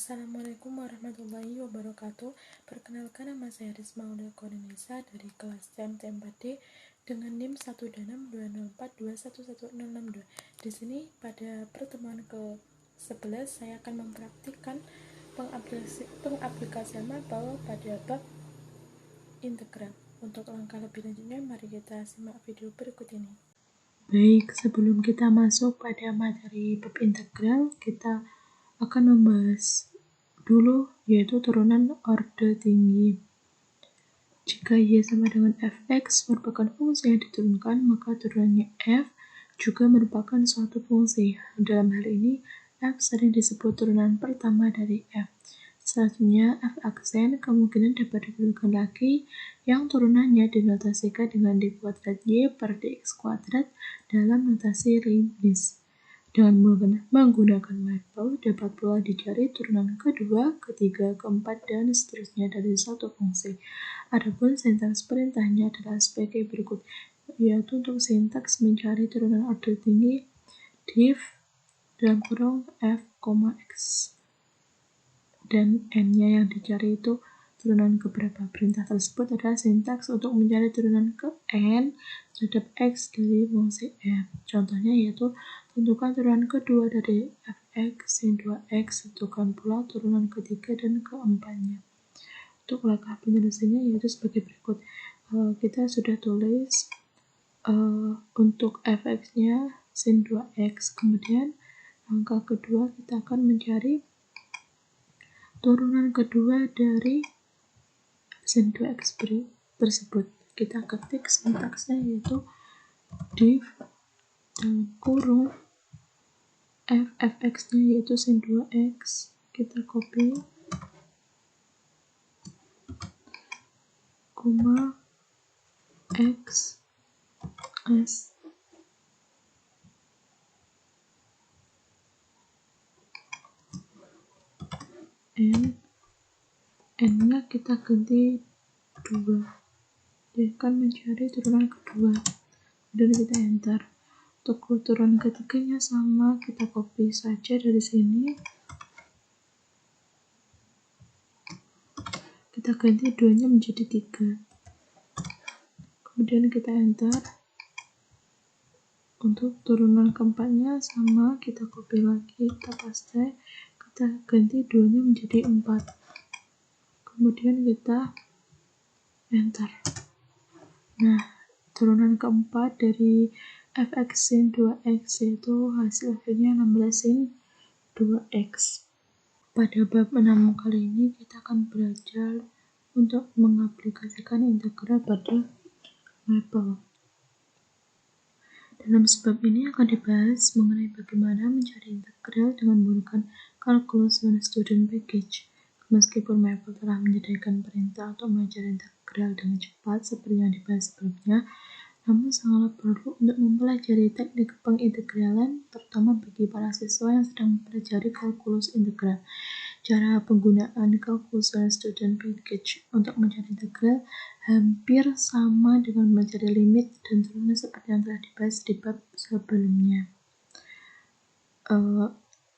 Assalamualaikum warahmatullahi wabarakatuh. Perkenalkan, nama saya Risma Aulia Korinisa dari kelas CMT4D dengan NIM 1262042111062. Di sini pada pertemuan ke-11 saya akan mempraktikkan pengaplikasian mapel pada bab integral. Untuk langkah lebih lanjutnya, mari kita simak video berikut ini. Baik, sebelum kita masuk pada materi bab integral, kita akan membahas dulu yaitu turunan orde tinggi. Jika y sama dengan fx merupakan fungsi yang diturunkan, maka turunannya f juga merupakan suatu fungsi. Dalam hal ini, f sering disebut turunan pertama dari f. Selanjutnya, f aksen kemungkinan dapat diturunkan lagi yang turunannya dinotasikan dengan d kuadrat y per dx kuadrat dalam notasi Leibniz. Dengan menggunakan mapel dapat pula dicari turunan kedua, ketiga, keempat, dan seterusnya dari suatu fungsi. Adapun sintaks perintahnya adalah sebagai berikut, yaitu untuk sintaks mencari turunan orde tinggi div dalam kurung f, x dan n-nya yang dicari itu turunan keberapa. Perintah tersebut adalah sintaks untuk mencari turunan ke n terhadap x dari fungsi f. Contohnya yaitu tentukan turunan kedua dari fx sin 2x, tentukan pula turunan ketiga dan keempatnya. Untuk langkah penyelesaiannya yaitu sebagai berikut. Kita sudah tulis untuk fx-nya sin 2x, kemudian langkah kedua kita akan mencari turunan kedua dari sin 2x tersebut. Kita ketik sintaksnya yaitu div dalam kurung fx-nya yaitu sin 2x, kita copy, koma x s n-nya kita ganti 2. Dia akan mencari turunan kedua, dan kita enter. Untuk turunan ketiganya sama, kita copy saja dari sini, kita ganti 2 nya menjadi 3, kemudian kita enter. Untuk turunan keempatnya sama, kita copy lagi, kita paste, kita ganti 2 nya menjadi 4, kemudian kita enter. Nah, turunan keempat dari fx sin 2x yaitu hasil akhirnya 16 sin 2x. Pada bab 6 kali ini kita akan belajar untuk mengaplikasikan integral pada mapel. Dalam sebab ini akan dibahas mengenai bagaimana mencari integral dengan menggunakan Calculus One Student Package. Meskipun mapel telah menyediakan perintah untuk mencari integral dengan cepat seperti yang dibahas sebelumnya, namun sangatlah perlu untuk mempelajari teknik pengintegralan, terutama bagi para siswa yang sedang mempelajari kalkulus integral. Cara penggunaan Calculus One Student Package untuk mencari integral hampir sama dengan mencari limit dan turunan seperti yang telah dibahas di bab sebelumnya.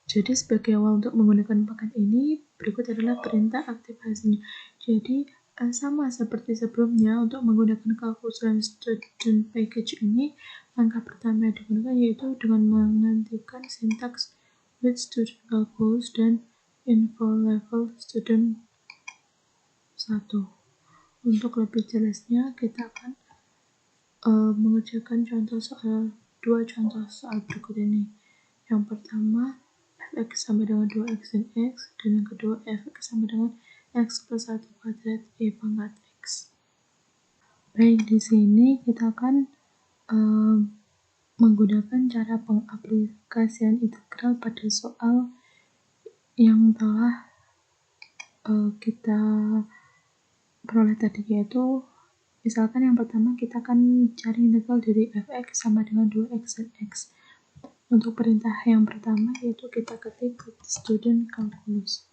Jadi sebagai awal untuk menggunakan paket ini, berikut adalah perintah aktivasinya. Jadi sama seperti sebelumnya, untuk menggunakan Calculus One Student Package ini, langkah pertama yang digunakan yaitu dengan menghentikan sintaks with student calculus dan info level student 1. Untuk lebih jelasnya, kita akan mengerjakan dua contoh soal berikut ini. Yang pertama, fx sama dengan 2x sin x, dan yang kedua fx sama dengan x plus 1 kuadrat y pangkat x. Baik, di sini kita akan menggunakan cara pengaplikasian integral pada soal yang telah kita peroleh tadi, yaitu misalkan yang pertama kita akan cari integral dari fx sama dengan 2x sin x. Untuk perintah yang pertama yaitu kita ketik student calculus.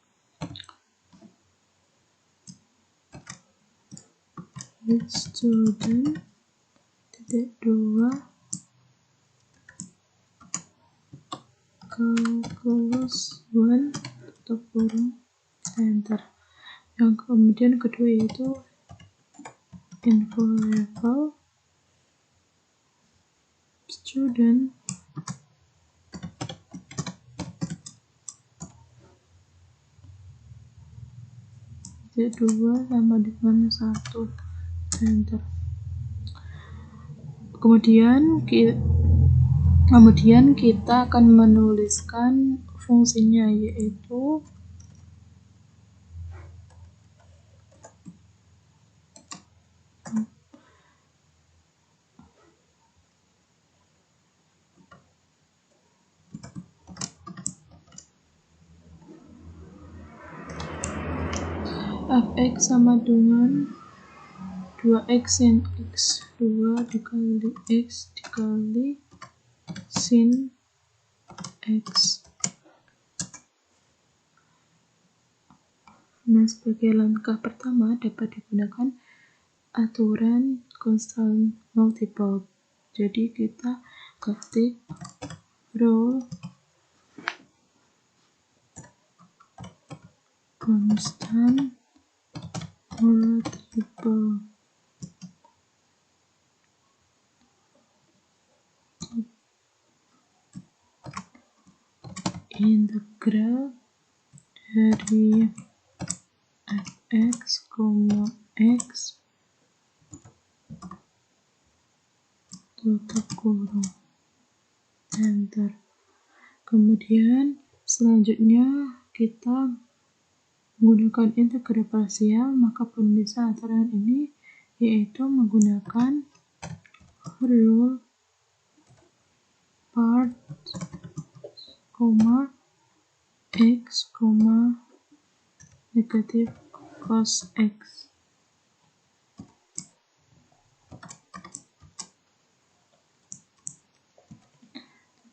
Student titik 2 calculus 1 tutup kurung Enter. Yang kemudian kedua yaitu info level student titik 2 sama dengan 1. Enter. Kemudian kita akan menuliskan fungsinya, yaitu fx sama dengan 2x sin x, 2 dikali x dikali sin x. Nah, sebagai langkah pertama dapat digunakan aturan constant multiple. Jadi kita ketik rule constant multiple integral dari fx, x tutup kurung. Enter. Kemudian selanjutnya kita menggunakan integral parsial, maka penulisan aturan ini yaitu menggunakan rule part, x, negatif cos x.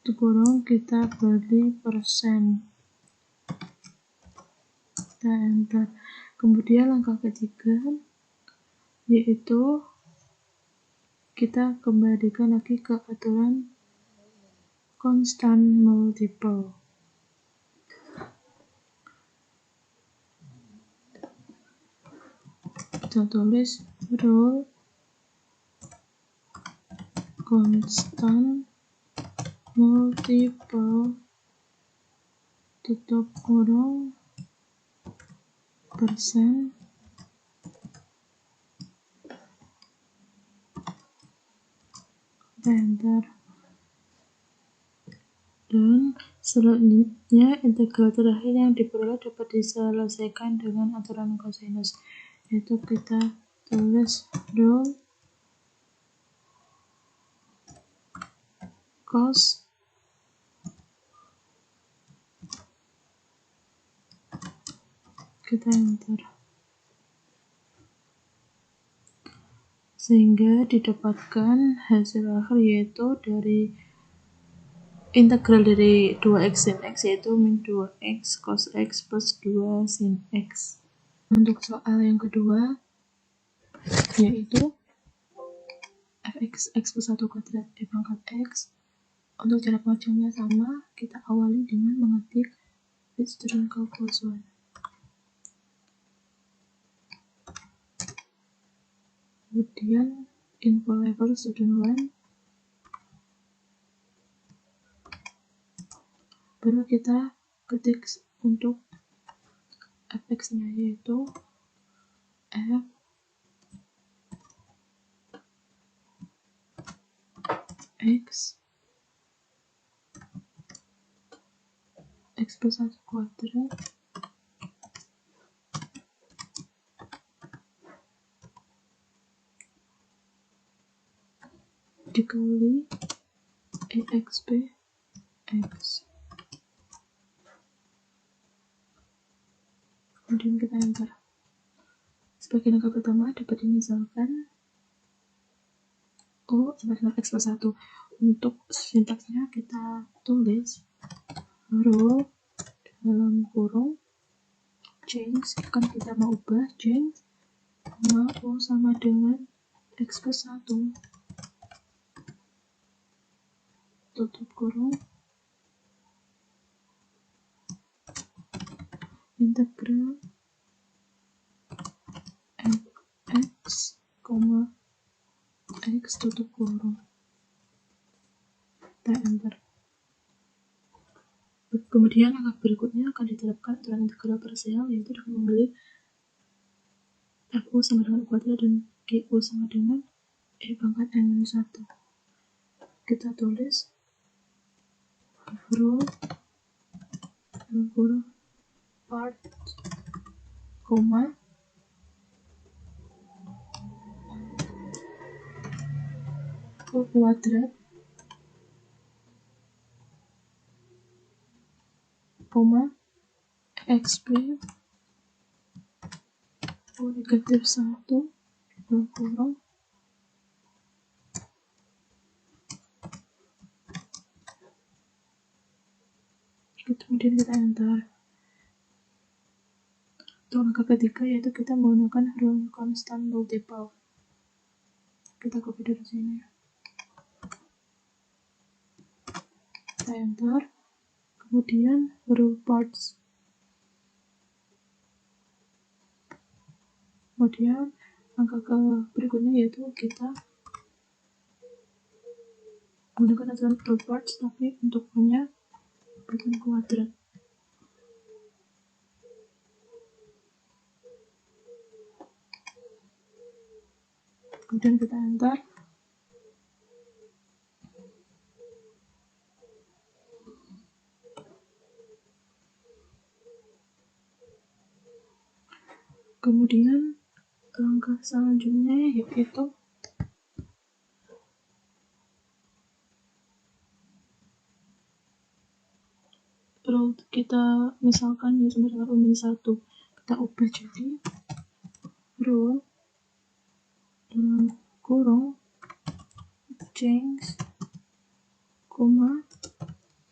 Tutup kurung, kita beri persen. Kita enter. Kemudian langkah ketiga yaitu kita kembalikan lagi ke aturan constant multiple. Kita tulis rule constant multiple tutup kurung persen enter. Dan selanjutnya integral terakhir yang diperoleh dapat diselesaikan dengan aturan kosinus, yaitu kita tulis rule cos kita enter, sehingga didapatkan hasil akhir yaitu dari integral dari 2x sin x yaitu min 2x cos x plus 2 sin x. Untuk soal yang kedua yaitu fx x plus 1 kuadrat dipangkat x. Untuk cara pengerjaannya sama, kita awali dengan mengetik student calculus 1. Kemudian info level student 1, baru kita ketik untuk fx nya yaitu f x plus 1 kuadrat dikali exp x. Kemudian kita enter. Sebagai langkah pertama dapat dimisalkan O sama dengan x plus 1. Untuk sintaksnya kita tulis rule dalam kurung change, kan kita mau ubah change O sama dengan x plus 1 tutup kurung integral X tutup kurung. Kita enter. Kemudian langkah berikutnya akan diterapkan aturan integral parsial, yaitu dengan membeli FU sama dengan U kuadrat dan GU sama dengan E pangkat N-1. Kita tulis rho part, koma, U kuadrat, koma, XP, U negatif 1, kurung, kemudian kita enter. Untuk langkah ketiga yaitu kita menggunakan rho constant multiple. Kita copy dari sini. Kita enter. Kemudian rho parts. Kemudian langkah berikutnya yaitu kita menggunakan aturan rho parts tapi untuk punya bukan kuadrat. Kemudian kita enter. Kemudian langkah selanjutnya yaitu rho kita misalkan ya sama dengan U-1, kita ubah jadi rho dalam kurung change, koma,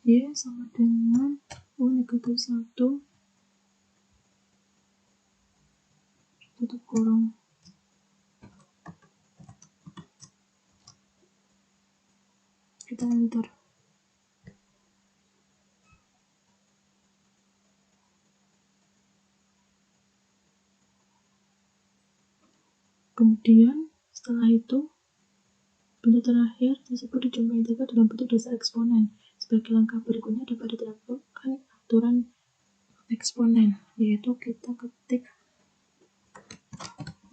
Y sama dengan U negatif 1 tutup kurung. Kita enter. Kemudian setelah itu bentuk terakhir tersebut dijumpai integral dalam bentuk dasar eksponen. Sebagai langkah berikutnya dapat diterapkan aturan eksponen, yaitu kita ketik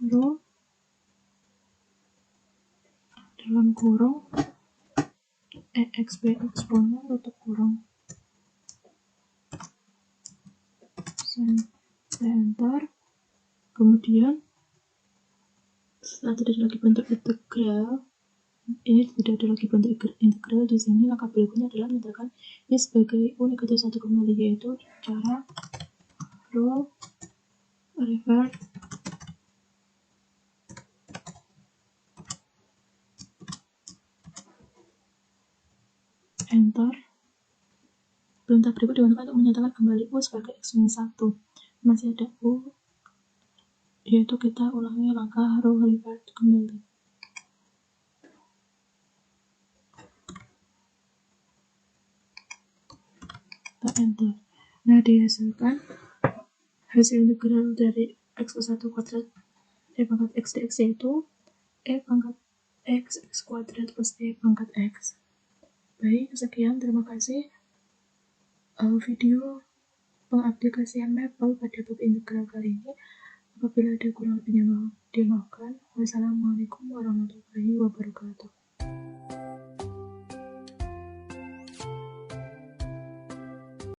rho dalam kurung EXP eksponen tutup kurung. Saya enter. Kemudian setelah tidak ada lagi bentuk integral, ini tidak ada lagi bentuk integral di sini, langkah berikutnya adalah menyatakan ini sebagai U negatif 1 kembali, yaitu cara rho revert enter. Perintah berikut digunakan untuk menyatakan kembali U sebagai X-1. Masih ada U, yaitu kita ulangi langkah rho revert kembali. Kita enter. Nah, dihasilkan hasil integral dari X1 kuadrat E pangkat X dx yaitu E pangkat X kuadrat plus E pangkat X. Baik, sekian, terima kasih. Video pengaplikasian Maple pada bab integral kali ini. Apabila ada kurang lebihnya mohon dimaafkan. Wassalamualaikum warahmatullahi wabarakatuh.